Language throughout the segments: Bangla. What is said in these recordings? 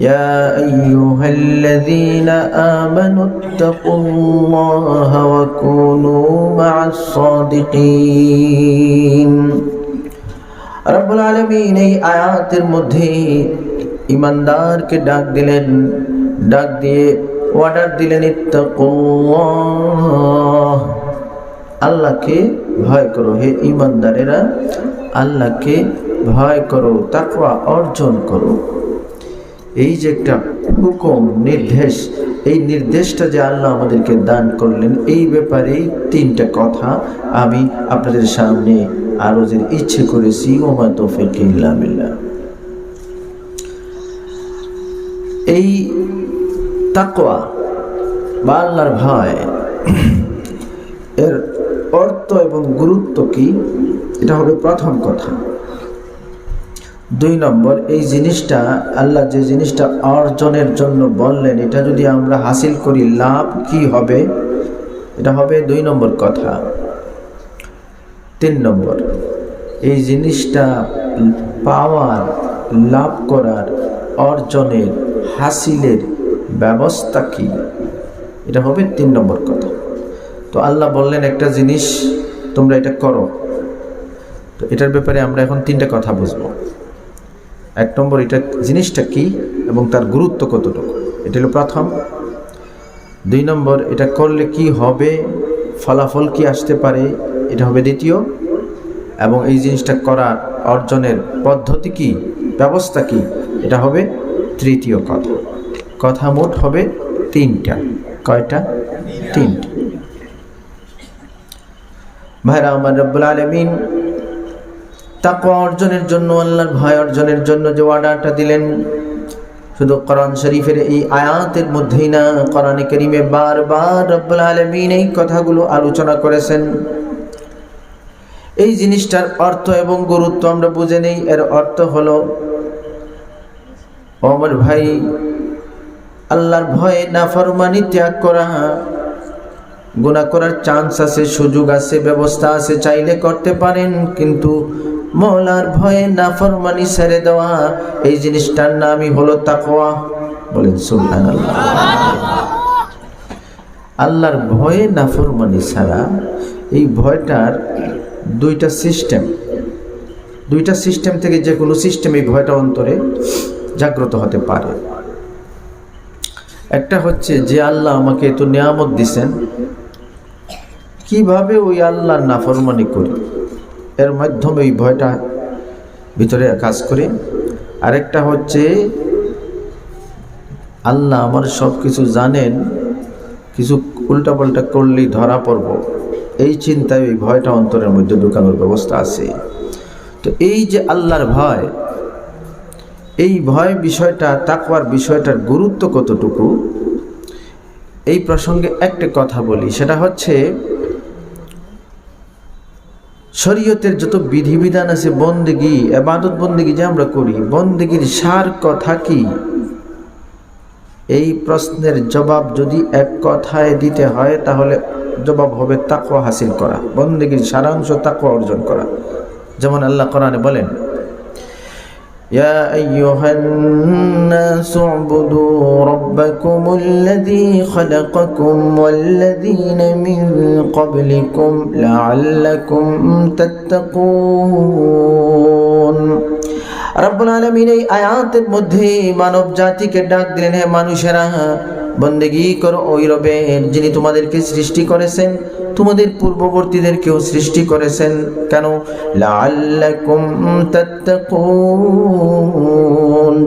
يا أيها الذين آمنوا اتقوا الله وكونوا مع الصادقين রব্বুল আলামিন এই আয়াতের মধ্যে ঈমানদারকে ডাক দিলেন, ডাক দিয়ে অর্ডার দিলেন ইত্তাকুল্লাহ, আল্লাহকে ভয় করো। হে ঈমানদারেরা, আল্লাহকে ভয় করো, তাকওয়া অর্জন করো। এই যে একটা হুকুম, নির্দেশ, এই নির্দেশটা যে আল্লাহ আমাদেরকে দান করলেন, এই ব্যাপারে তিনটা কথা আমি আপনাদের সামনে আরজের ইচ্ছে করেছি। ওমা তৌফিক ইল্লা বিল্লাহ। এই তাকওয়া বা আল্লাহর ভয়, এর অর্থ এবং গুরুত্ব কি, এটা হবে প্রথম কথা। 2 নম্বর, এই জিনিসটা আল্লাহ যে জিনিসটা অর্জনের জন্য বললেন, এটা যদি আমরা হাসিল করি লাভ কি হবে, এটা হবে 2 নম্বর কথা। 3 নম্বর, এই জিনিসটা পাওয়ার, লাভ করার, অর্জনের, হাসিলের ব্যবস্থা কি, এটা হবে 3 নম্বর কথা। তো আল্লাহ বললেন একটা জিনিস তোমরা এটা করো, তো এটার ব্যাপারে আমরা এখন 3টা কথা বুঝবো। 1 নম্বর, এটা জিনিসটা কি এবং তার গুরুত্ব কতটুকু, এটা হলো প্রথম। 2 নম্বর, এটা করলে কি হবে, ফলাফল কি আসতে পারে, এটা হবে দ্বিতীয়। এবং এই জিনিসটা করার, অর্জনের পদ্ধতি কি, ব্যবস্থা কি, এটা হবে তৃতীয় কথা। কথা মোট হবে 3টা। কয়টা? 3টা। ভাইরা আমার, রব্বুল আলামিন তাকওয়া অর্জনের জন্য, আল্লাহর ভয় অর্জনের জন্য যে অর্ডারটা দিলেন, শুধু কোরআন শরীফের এই আয়াতের মধ্যেই না, কোরআনে কারীমে বারবার রব্বুল আলামিন এই কথাগুলো আলোচনা করেছেন। এই জিনিসটার অর্থ এবং গুরুত্ব আমরা বুঝে নেই। এর অর্থ হলো, আমার ভাই, আল্লাহর ভয়ে নাফরমানি ত্যাগ করা। গুনাহ করার চান্স আছে, সুযোগ আছে, ব্যবস্থা আছে, চাইলে করতে পারেন, কিন্তু মওলার ভয়ে নাফরমানি ছেড়ে দেওয়া, এই জিনিসটার নামই হলো তাকওয়া। বলেন সুবহানাল্লাহ। আল্লাহর ভয়ে নাফরমানি ছাড়া, এই ভয়টার 2টা সিস্টেম থেকে যে কোনো সিস্টেম এই ভয়টা অন্তরে জাগ্রত হতে পারে। একটা হচ্ছে যে আল্লাহ আমাকে এত নিয়ামত দিছেন, কিভাবে ওই আল্লাহর নাফরমানি করি, এর মাধ্যমে এই ভয়টা ভিতরে কাজ করে। আরেকটা হচ্ছে আল্লাহ আমার সব কিছু জানেন, কিছু উল্টাপাল্টা করলেই ধরা পড়ব, এই চিন্তায় এই ভয়টা অন্তরের মধ্যে ঢুকানোর ব্যবস্থা আছে। তো এই যে আল্লাহর ভয়, এই ভয় বিষয়টা, তাকওয়ার বিষয়টার গুরুত্ব কতটুকু, এই প্রসঙ্গে একটা কথা বলি। সেটা হচ্ছে, শরীয়তের যত বিধিবিধান আছে, বন্দেগী, ইবাদত বন্দেগী যে আমরা করি, বন্দেগীর সার কথা কি, এই প্রশ্নের জবাব যদি এক কথায় দিতে হয়, তাহলে জবাব হবে তাকওয়া হাসিল করা। বন্দেগীর সারাংশ তাকওয়া অর্জন করা। যেমন আল্লাহ কোরআনে বলেন, يا أيها الناس اعبدوا ربكم الذي خلقكم والذين من قبلكم لعلكم تتقون। রব্বুল আলামিন এই আয়াতের মধ্যে মানব জাতিকে ডাক দিলেন, হে মানুষেরা, বন্দেগী করো ওই রবের যিনি তোমাদেরকে সৃষ্টি করেছেন, তোমাদের পূর্ববর্তীদেরকেও সৃষ্টি করেছেন। কেন? লাআল্লাকুম তাত্তাকুন,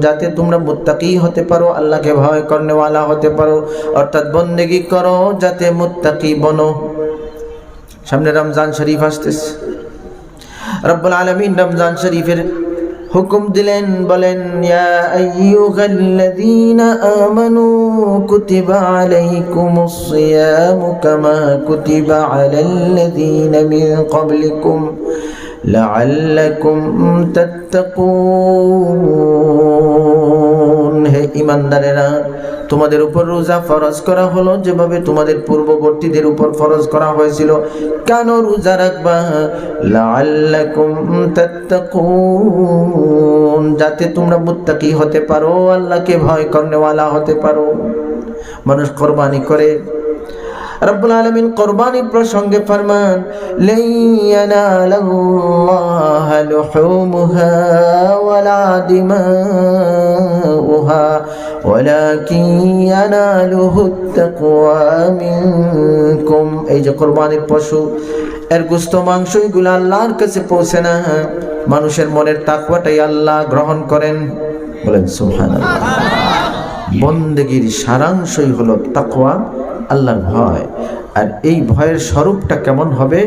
যাতে তোমরা মুত্তাকি হতে পারো, আল্লাহকে ভয় করনেওয়ালা হতে পারো। অর্থাৎ বন্দেগী করো যাতে মুত্তাকি বনো। সামনে রমজান শরীফ আসতেছে, রব্বুল আলামিন রমজান শরীফের হুকুম দিলেন, বলেন, ইয়া আইয়ুহাল্লাযীনা আমানু কুতিবা আলাইকুমুস সিয়ামু কামা কুতিবা আলাল্লাযীনা মিন ক্বাবলিকুম লাআল্লাকুম তাত্তাকুন। হে ঈমানদারেরা, তোমাদের উপর রোজা ফরজ করা হলো যেভাবে তোমাদের পূর্ববর্তীদের উপর ফরজ করা হয়েছিল। কেন রোজা রাখবা? লাআল্লাকুম তাত্তাকুন, যাতে তোমরা মুত্তাকি হতে পারো, আল্লাহকে ভয় করনেওয়ালা হতে পারো। মানুষ কোরবানি করে, রব্বুল আলামিন কোরবানির প্রসঙ্গে ফরমান, লা ইয়ানালাল্লাহা লুহুমুহা ওয়ালা দিমাউহা ওয়ালাকিন ইয়ানালুহুত তাকওয়া মিনকুম। এই যে কোরবানির পশু, এর গোশত মাংস এগুলো আল্লাহর কাছে পৌঁছে না, মানুষের মনের তাকওয়াটাই আল্লাহ গ্রহণ করেন। বলেন সুবহানাল্লাহ। বন্দেগীর সারাংশই হলো তাকওয়া, আল্লাহর ভয়। আর এই ভয়ের স্বরূপটা কেমন হবে?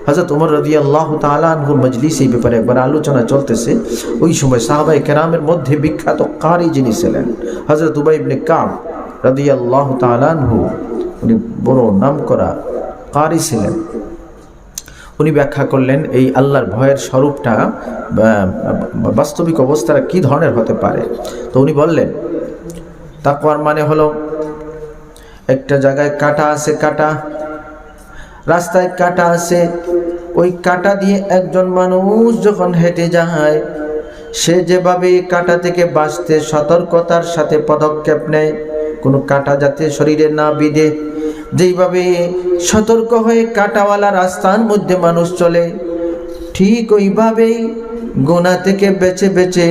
হযরত ওমর রাদিয়াল্লাহু তাআলা আনহুর মজলিসে এই ব্যাপারে একবার আলোচনা চলতেছে। ওই সময় সাহাবায়ে কেরামের মধ্যে বিখ্যাত কারি যিনি ছিলেন হযরত উবাই ইবনে কাব রাদিয়াল্লাহু তাআলা আনহু, উনি বড় নামকরা কারি ছিলেন। উনি ব্যাখ্যা করলেন এই আল্লাহর ভয়ের স্বরূপটা, বাস্তবিক অবস্থাটা কী ধরনের হতে পারে। তো উনি বললেন, তাকওয়ার মানে হলো, একটা জায়গায় কাঁটা আছে, কাঁটা রাস্তায় কাঁটা আছে, ওই কাঁটা দিয়ে একজন মানুষ যখন হেঁটে যায়, সে যেভাবে কাঁটা থেকে বাঁচতে সতর্কতার সাথে পদক্ষেপ নেয়, কোনো কাঁটা যাতে শরীরে না বিঁধে, যেইভাবে সতর্ক হয়ে কাঁটাওয়ালা রাস্তার মধ্যে মানুষ চলে, ঠিক ওইভাবেই গুনাহ থেকে বেঁচে বেঁচে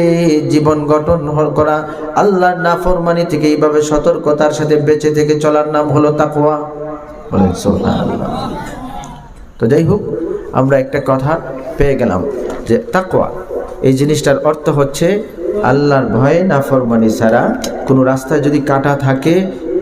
জীবন গঠন করা, আল্লাহর নাফরমানি থেকে এইভাবে সতর্কতার সাথে বেঁচে থেকে চলার নাম হলো তাকওয়া। বলেন সুবহানাল্লাহ। তো যাই হোক, আমরা একটা কথা পেয়ে গেলাম যে তাকওয়া এই জিনিসটার অর্থ হচ্ছে আল্লাহর ভয়ে নাফরমানি ছাড়া কোনো রাস্তায় যদি কাঁটা থাকে,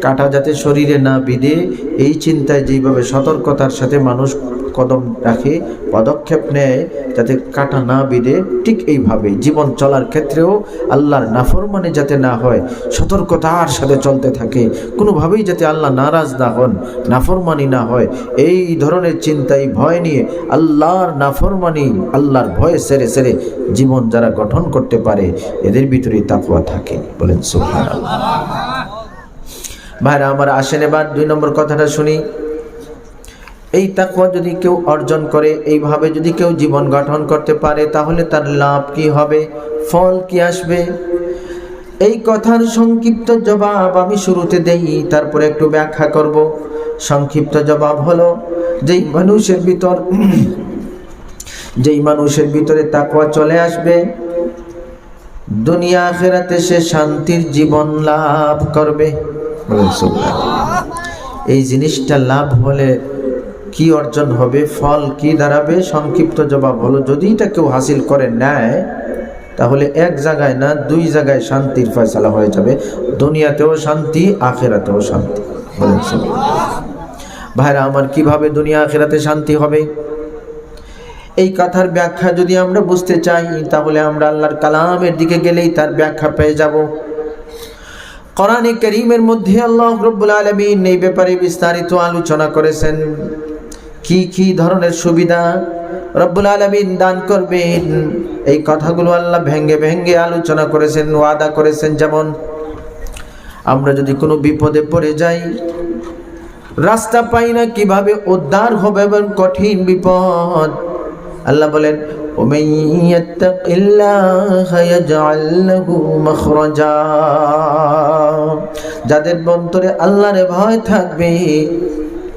কাঁটা যাতে শরীরে না বিঁধে, এই চিন্তায় যেইভাবে সতর্কতার সাথে মানুষ কদম রাখে, পদক্ষেপ নেয় যাতে কাঁটা না বিঁধে, ঠিক এইভাবে জীবন চলার ক্ষেত্রেও আল্লাহর নাফরমানি যাতে না হয়, সতর্কতার সাথে চলতে থাকে, কোনোভাবেই যাতে আল্লাহ নারাজ না হন, নাফরমানি না হয়, এই ধরনের চিন্তাই ভয় নিয়ে আল্লাহর নাফরমানি, আল্লাহর ভয়ে সেরে সেরে জীবন যারা গঠন করতে পারে, এদের ভিতরেই তাকওয়া থাকে। বলেন সুবহানাল্লাহ। ভাইরা আমার, আসেন এবার 2 নম্বর কথাটা শুনি। এই তাকওয়া যদি কেউ অর্জন করে, এইভাবে যদি কেউ জীবন গঠন করতে পারে, তাহলে তার লাভ কি হবে, ফল কি আসবে? এই কথার সংক্ষিপ্ত জবাব আমি শুরুতে দেই, তারপরে একটু ব্যাখ্যা করব। সংক্ষিপ্ত জবাব হলো, যেই মানুষের ভিতরে তাকওয়া চলে আসবে, দুনিয়া আখিরাতে সে শান্তির জীবন লাভ করবে। এই জিনিসটা লাভ হলে কি অর্জন হবে, ফল কি দাঁড়াবে? সংক্ষিপ্ত জবাব হলো, যদি এটা কেউ হাসিল করে নেয়, তাহলে এক জায়গায় না 2 জায়গায় শান্তির ফয়সালা হয়ে যাবে, দুনিয়াতেও শান্তি, আখিরাতেও শান্তি। বলেন ভাইরা আমার, কিভাবে দুনিয়া আখিরাতে শান্তি হবে? এই কথার ব্যাখ্যা যদি আমরা বুঝতে চাই, তাহলে আমরা আল্লাহর কালামের দিকে গেলেই তার ব্যাখ্যা পেয়ে যাব। কোরআনে কারীমের মধ্যে আল্লাহ রাব্বুল আলামিন এই ব্যাপারে বিস্তারিত আলোচনা করেছেন। কি কি ধরনের সুবিধা রব্বুল আলামিন দান করবেন, এই কথাগুলো আল্লাহ ভেঙ্গে ভেঙ্গে আলোচনা করেছেন, ওয়াদা করেছেন। যেমন আমরা যদি কোনো বিপদে পড়ে যাই, রাস্তা পাই না কিভাবে উদ্ধার হবে, এবং কঠিন বিপদ, আল্লাহ বলেন, ومن يتق الله يجعل له مخرجا। যাদের অন্তরে আল্লাহর ভয় থাকবে,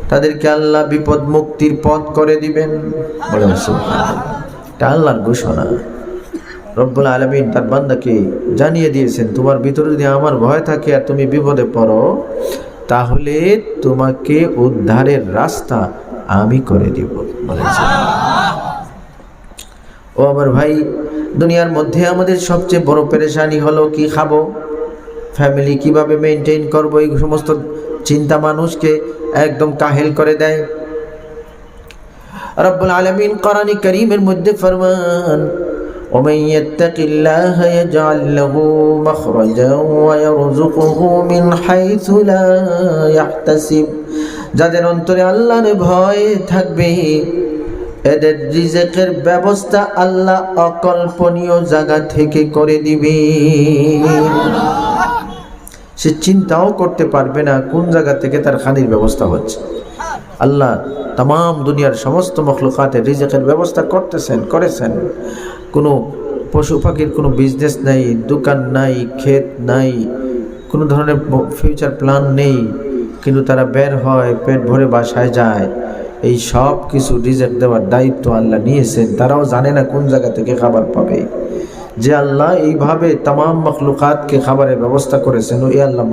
তাদেরকে আল্লাহ বিপদ মুক্তির পথ করে দিবেন। বলেন সুবহানাল্লাহ। এটা আল্লাহর ঘোষণা। রব্বুল আলামিন তার বান্দাকে জানিয়ে দিয়েছেন, তোমার ভিতরে যদি আমার ভয় থাকে আর তুমি বিপদে পড়ো, তাহলে তোমাকে উদ্ধারের রাস্তা আমি করে দিব। বলেন সুবহানাল্লাহ। ও আমার ভাই, দুনিয়ার মধ্যে আমাদের সবচেয়ে বড় পেরেশানি হলো কি খাবো, ফ্যামিলি কিভাবে মেনটেন করবো, এই সমস্ত চিন্তা মানুষকে একদম কাহেল করে দেয়। রব্বুল আলামিন কোরআনে কারীমের মধ্যে ফরমান, ومن يتق الله يجعل له مخرجا ويرزقه من حيث لا يحتسب। যাদের অন্তরে আল্লাহর ভয় থাকবে, এদের রিজিকের ব্যবস্থা আল্লাহ অকল্পনীয় জায়গা থেকে করে দিবে। সে চিন্তাও করতে পারবে না কোন জায়গা থেকে তার খানির ব্যবস্থা হচ্ছে। আল্লাহ তামাম দুনিয়ার সমস্ত মখলুকাতের রিজিকের ব্যবস্থা করেছেন। কোনো পশু পাখির কোনো বিজনেস নাই, দোকান নাই, ক্ষেত নাই, কোনো ধরনের ফিউচার প্ল্যান নেই, কিন্তু তারা বের হয়, পেট ভরে বাসায় যায়। এই সব কিছু রিজিক দেওয়ার দায়িত্ব আল্লাহ নিয়েছেন। তারাও জানে না কোন জায়গা থেকে খাবার পাবে। যে আল্লাহ এইভাবে তামাম মখলুকাতকে খাবারের ব্যবস্থা করেছেন, ওই আল্লাহ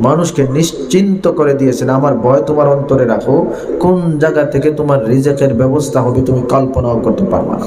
মানুষকে নিশ্চিন্ত করে দিয়েছেন। আমার ভয় তোমার অন্তরে রাখো, কোন জায়গা থেকে তোমার রিজিকের ব্যবস্থা হবে তুমি কল্পনাও করতে পারবে না।